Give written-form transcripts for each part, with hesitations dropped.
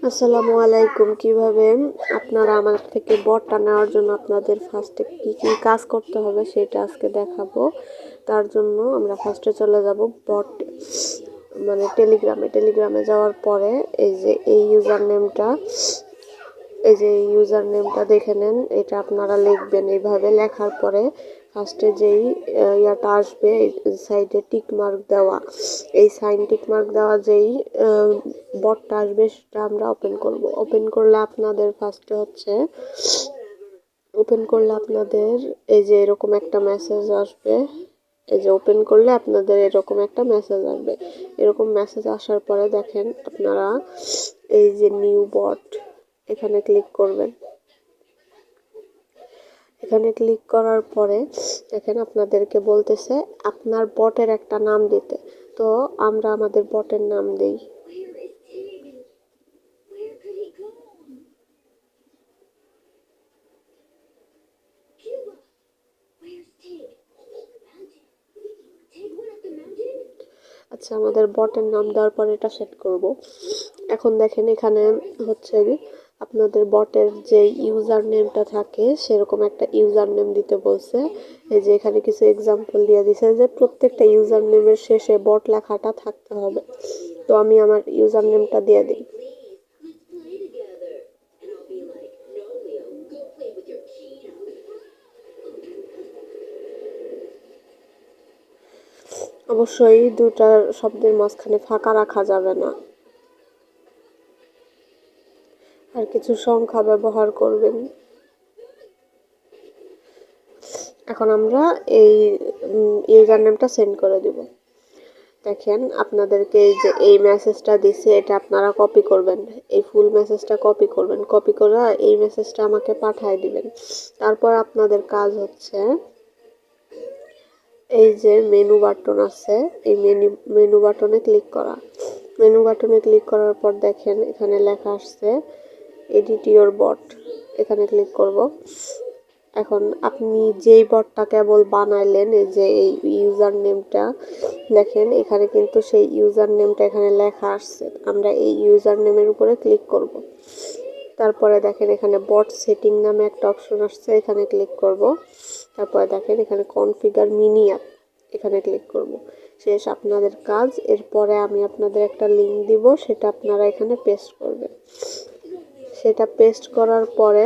আসসালামু আলাইকুম। কিভাবে আপনারা আমার থেকে বটটা নেওয়ার জন্য আপনাদের ফার্স্টে কি কি কাজ করতে হবে সেটা আজকে দেখাবো। তার জন্য আমরা ফার্স্টে চলে যাব বট মানে টেলিগ্রামে যাওয়ার পরে এই ইউজার নেমটা দেখে নেন। এটা আপনারা লিখবেন। এইভাবে লেখার পরে ফার্স্টে যেই ইয়াটা আসবে সাইডে টিকমার্ক দেওয়া, এই টিকমার্ক দেওয়া যেই বটটা আসবে সেটা আমরা ওপেন করব। ওপেন করলে আপনাদের এই যে এরকম একটা মেসেজ আসবে। এই যে ওপেন করলে আপনাদের এরকম একটা মেসেজ আসবে। এরকম মেসেজ আসার পরে দেখেন আপনারা এই যে নিউ বট এখানে ক্লিক করবেন। এখানে ক্লিক করার পরে দেখেন আপনাদেরকে বলতেছে আপনার বটের একটা নাম দিতে। তো আমরা আমাদের বটের নাম দেই। আচ্ছা, আমাদের বটের নাম দেওয়ার পরে এটা সেট করব। এখন দেখেন এখানে হচ্ছে আপনাদের বটের যে ইউজার নেমটা থাকে সেরকম একটা ইউজার নেম দিতে বলছে। এই যে এখানে কিছু এক্সাম্পল দিয়ে দিছে যে প্রত্যেকটা ইউজার নেমের শেষে বট লেখাটা থাকতে হবে। তো আমি আমার ইউজার নেমটা দিয়ে দিই। অবশ্যই দুটা শব্দের মাঝখানে ফাঁকা রাখা যাবে না। আর কিছু সংখ্যা ব্যবহার করবেন। এখন আমরা এই ইউজার নেমটা সেন্ড করে দিব। দেখেন আপনাদেরকে এই মেসেজটা দিছে, এটা আপনারা কপি করবেন। এই ফুল মেসেজটা কপি করবেন। কপি করে এই মেসেজটা আমাকে পাঠিয়ে দিবেন। তারপর আপনাদের কাজ হচ্ছে এই যে মেনু বাটন আছে, এই মেনু বাটনে ক্লিক করা। মেনু বাটনে ক্লিক করার পর দেখেন এখানে লেখা আসছে এডিট ইওর বট। এখানে ক্লিক করব। এখন আপনি যেই বটটা কেবল বানাইলেন, এই যে এই ইউজার নেমটা দেখেন এখানে কিন্তু সেই ইউজার নেমটা এখানে লেখা আসছে। আমরা এই ইউজার নেমের উপরে ক্লিক করব। তারপরে দেখেন এখানে বট সেটিং নামে একটা অপশন আসছে, এখানে ক্লিক করব। তারপরে দেখেন এখানে কনফিগার মিনি অ্যাপ, এখানে ক্লিক করব। শেষ আপনাদের কাজ। এরপরে আমি আপনাদের একটা লিঙ্ক দিব, সেটা আপনারা এখানে পেস্ট করবেন। সেটা পেস্ট করার পরে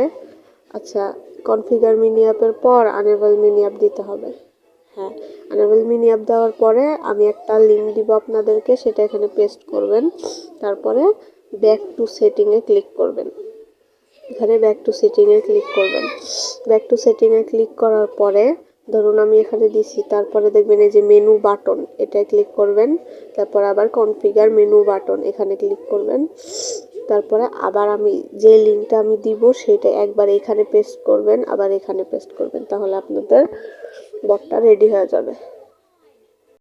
আচ্ছা, কনফিগার মিনি অ্যাপের পর আনেবল মিনি অ্যাপ দিতে হবে। হ্যাঁ, আনেবল মিনি অ্যাপ দেওয়ার পরে আমি একটা লিঙ্ক দিব আপনাদেরকে, সেটা এখানে পেস্ট করবেন। তারপরে ব্যাক টু সেটিংয়ে ক্লিক করবেন। এখানে ব্যাক টু সেটিংয়ে ক্লিক করবেন। ব্যাক টু সেটিংয়ে ক্লিক করার পরে ধরুন আমি এখানে দিছি, তারপরে দেখবেন এই যে মেনু বাটন, এটায় ক্লিক করবেন। তারপর আবার কনফিগার মেনু বাটন, এখানে ক্লিক করবেন। তারপরে আবার আমি যে লিঙ্কটা আমি দিব সেটা একবার এখানে পেস্ট করবেন, আবার এখানে পেস্ট করবেন, তাহলে আপনাদের বটটা রেডি হয়ে যাবে।